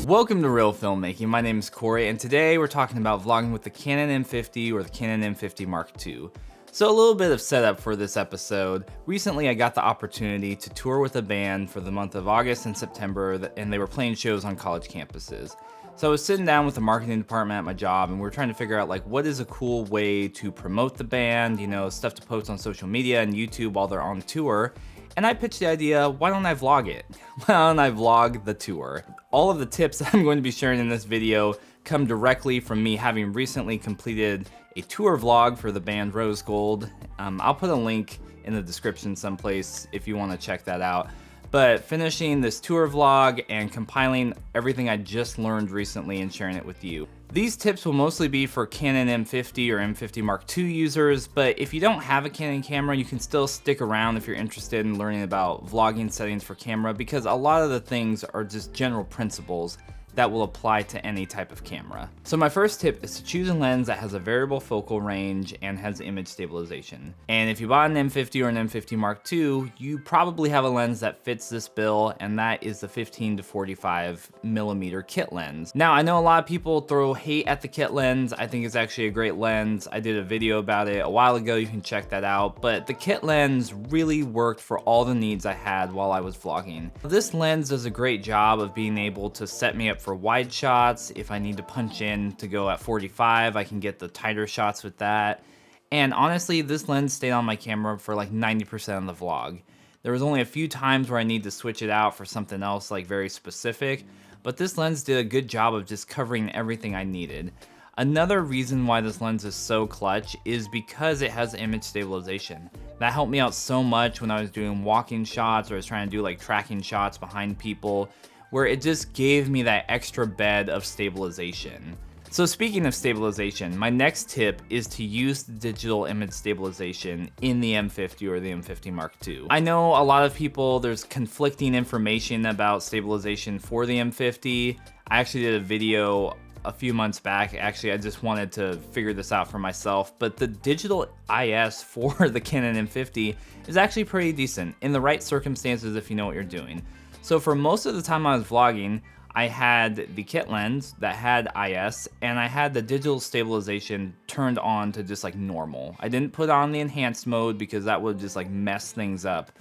Welcome to Reel Filmmaking. My name is Corey, and today we're talking about vlogging with the Canon M50 or the Canon M50 Mark II. So a little bit of setup for this episode. Recently I got the opportunity to tour with a band for the month of August and September, and they were playing shows on college campuses. So I was sitting down with the marketing department at my job, and we were trying to figure out like what is a cool way to promote the band, you know, stuff to post on social media and YouTube while they're on tour. And I pitched the idea, why don't I vlog it? Why don't I vlog the tour? All of the tips that I'm going to be sharing in this video come directly from me having recently completed a tour vlog for the band Røsegøld. I'll put a link in the description someplace if you want to check that out. But finishing this tour vlog and compiling everything I just learned recently and sharing it with you. These tips will mostly be for Canon M50 or M50 Mark II users, but if you don't have a Canon camera, you can still stick around if you're interested in learning about vlogging settings for camera, because a lot of the things are just general principles that will apply to any type of camera. So my first tip is to choose a lens that has a variable focal range and has image stabilization. And if you bought an M50 or an M50 Mark II, you probably have a lens that fits this bill, and that is the 15 to 45 millimeter kit lens. Now I know a lot of people throw hate at the kit lens. I think it's actually a great lens. I did a video about it a while ago, you can check that out. But the kit lens really worked for all the needs I had while I was vlogging. This lens does a great job of being able to set me up for wide shots. If I need to punch in to go at 45, I can get the tighter shots with that. And honestly, this lens stayed on my camera for like 90% of the vlog. There was only a few times where I need to switch it out for something else like very specific, but this lens did a good job of just covering everything I needed. Another reason why this lens is so clutch is because it has image stabilization. That helped me out so much when I was doing walking shots, or I was trying to do like tracking shots behind people, where it just gave me that extra bed of stabilization. So speaking of stabilization, my next tip is to use the digital image stabilization in the M50 or the M50 Mark II. I know a lot of people, there's conflicting information about stabilization for the M50. I actually did a video a few months back. Actually, I just wanted to figure this out for myself, but the digital IS for the Canon M50 is actually pretty decent in the right circumstances if you know what you're doing. So for most of the time I was vlogging, I had the kit lens that had IS, and I had the digital stabilization turned on to just like normal. I didn't put on the enhanced mode because that would just like mess things up.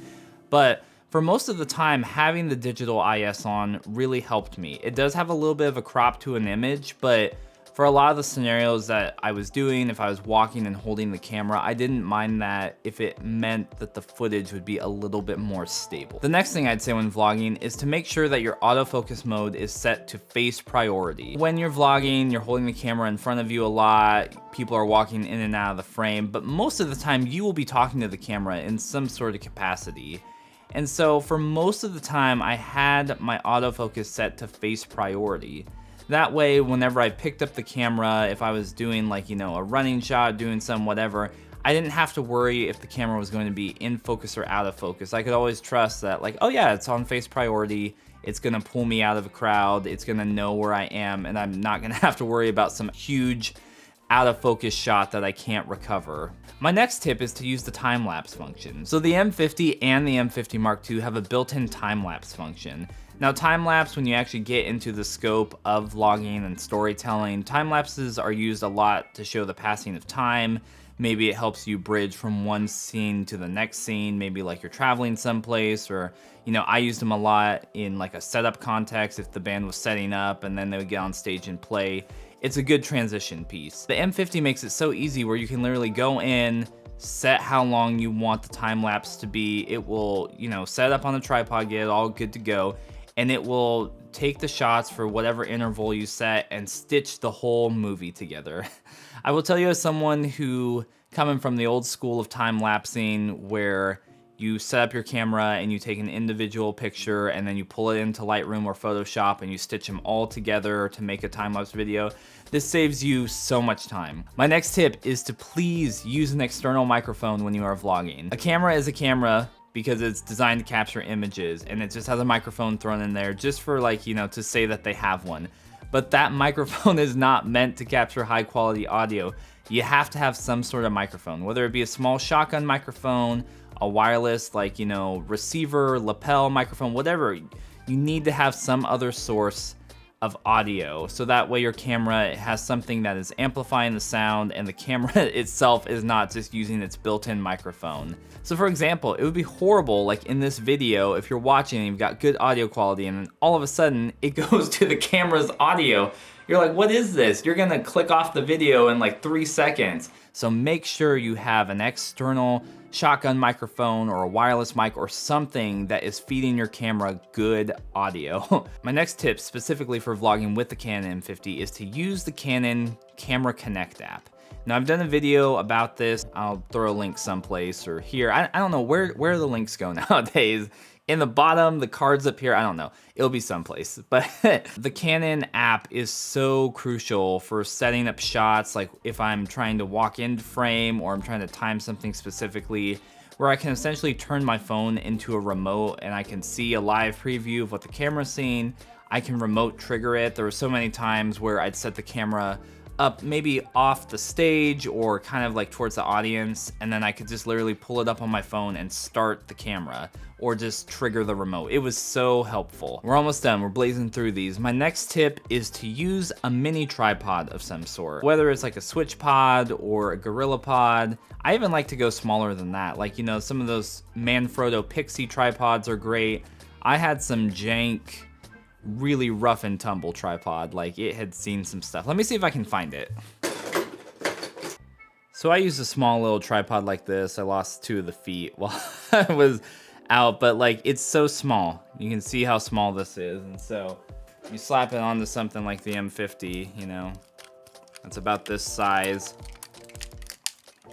But for most of the time, having the digital IS on really helped me. It does have a little bit of a crop to an image, but for a lot of the scenarios that I was doing, if I was walking and holding the camera, I didn't mind that if it meant that the footage would be a little bit more stable. The next thing I'd say when vlogging is to make sure that your autofocus mode is set to face priority. When you're vlogging, you're holding the camera in front of you a lot, people are walking in and out of the frame, but most of the time you will be talking to the camera in some sort of capacity. And so for most of the time, I had my autofocus set to face priority. That way, whenever I picked up the camera, if I was doing like, you know, a running shot, doing some whatever, I didn't have to worry if the camera was going to be in focus or out of focus. I could always trust that like, oh yeah, it's on face priority. It's gonna pull me out of a crowd. It's gonna know where I am, and I'm not gonna have to worry about some huge out of focus shot that I can't recover. My next tip is to use the time-lapse function. So the M50 and the M50 Mark II have a built-in time-lapse function. Now time-lapse, when you actually get into the scope of vlogging and storytelling, time-lapses are used a lot to show the passing of time. Maybe it helps you bridge from one scene to the next scene, maybe like you're traveling someplace, or, you know, I used them a lot in like a setup context if the band was setting up and then they would get on stage and play. It's a good transition piece. The M50 makes it so easy where you can literally go in, set how long you want the time-lapse to be. It will, you know, set up on the tripod, get it all good to go, and it will take the shots for whatever interval you set and stitch the whole movie together. I will tell you, as someone who, coming from the old school of time-lapsing, where you set up your camera and you take an individual picture and then you pull it into Lightroom or Photoshop and you stitch them all together to make a time-lapse video, this saves you so much time. My next tip is to please use an external microphone when you are vlogging. A camera is a camera because it's designed to capture images, and it just has a microphone thrown in there just for, like, you know, to say that they have one. But that microphone is not meant to capture high quality audio. You have to have some sort of microphone, whether it be a small shotgun microphone, a wireless, like, you know, receiver, lapel microphone, whatever. You need to have some other source of audio, so that way your camera has something that is amplifying the sound and the camera itself is not just using its built-in microphone. So for example, it would be horrible, like in this video, if you're watching and you've got good audio quality and then all of a sudden it goes to the camera's audio. You're like, what is this? You're gonna click off the video in like 3 seconds. So make sure you have an external shotgun microphone or a wireless mic or something that is feeding your camera good audio. My next tip specifically for vlogging with the Canon M50 is to use the Canon Camera Connect app. Now I've done a video about this. I'll throw a link someplace or here. I don't know where the links go nowadays. In the bottom, the cards up here, I don't know. It'll be someplace. But the Canon app is so crucial for setting up shots, like if I'm trying to walk into frame or I'm trying to time something specifically, where I can essentially turn my phone into a remote and I can see a live preview of what the camera's seeing. I can remote trigger it. There were so many times where I'd set the camera up maybe off the stage or kind of like towards the audience, and then I could just literally pull it up on my phone and start the camera or just trigger the remote. It was so helpful. We're almost done, we're blazing through these. My next tip is to use a mini tripod of some sort, whether it's like a switch pod or a gorilla pod. I even like to go smaller than that. Like, you know, some of those Manfrotto Pixie tripods are great. I had some jank, really rough and tumble tripod, like it had seen some stuff. Let me see if I can find it. So I used a small little tripod like this. I lost 2 of the feet while I was out, but like it's so small. You can see how small this is, and so you slap it onto something like the M50, you know, that's about this size.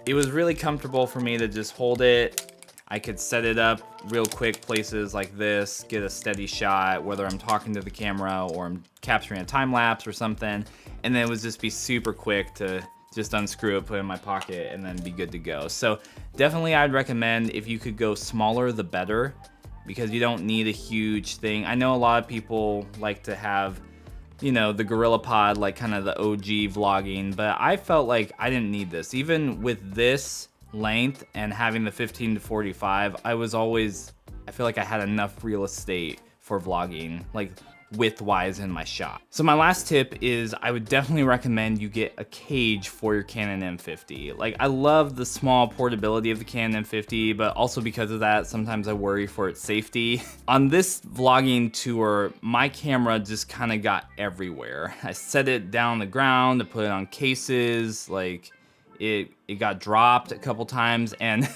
It was really comfortable for me to just hold it. I could set it up real quick places like this, get a steady shot, whether I'm talking to the camera or I'm capturing a time lapse or something, and then it would just be super quick to just unscrew it, put it in my pocket, and then be good to go. So definitely I'd recommend if you could go smaller, the better, because you don't need a huge thing. I know a lot of people like to have, you know, the Gorilla Pod, like kind of the OG vlogging, but I felt like I didn't need this. Even with this length and having the 15 to 45, I feel like I had enough real estate for vlogging, like width-wise in my shot. So my last tip is I would definitely recommend you get a cage for your Canon M50. Like, I love the small portability of the Canon M50, but also because of that, sometimes I worry for its safety. On this vlogging tour, my camera just kind of got everywhere. I set it down on the ground, I put it on cases, like it got dropped a couple times, and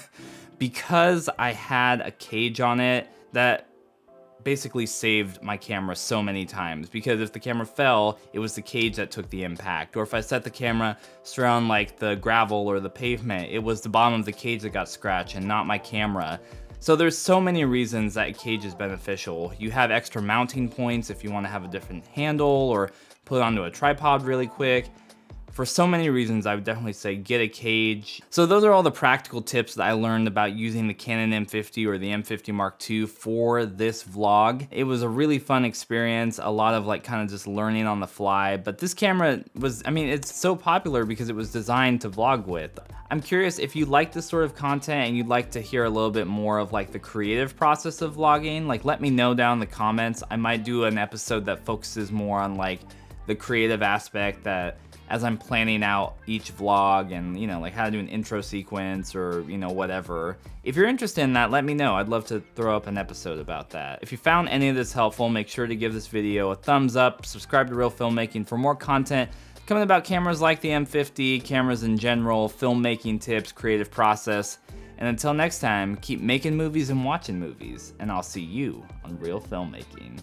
because I had a cage on it, that basically saved my camera so many times, because if the camera fell, it was the cage that took the impact. Or if I set the camera straight on like the gravel or the pavement, it was the bottom of the cage that got scratched and not my camera. So there's so many reasons that a cage is beneficial. You have extra mounting points if you want to have a different handle or put it onto a tripod really quick. For so many reasons, I would definitely say get a cage. So those are all the practical tips that I learned about using the Canon M50 or the M50 Mark II for this vlog. It was a really fun experience, a lot of like kind of just learning on the fly, but this camera was, I mean, it's so popular because it was designed to vlog with. I'm curious if you like this sort of content and you'd like to hear a little bit more of like the creative process of vlogging, like let me know down in the comments. I might do an episode that focuses more on like the creative aspect, that as I'm planning out each vlog and, you know, like how to do an intro sequence or, you know, whatever. If you're interested in that, let me know. I'd love to throw up an episode about that. If you found any of this helpful, make sure to give this video a thumbs up, subscribe to Reel Filmmaking for more content coming about cameras like the M50, cameras in general, filmmaking tips, creative process. And until next time, keep making movies and watching movies, and I'll see you on Reel Filmmaking.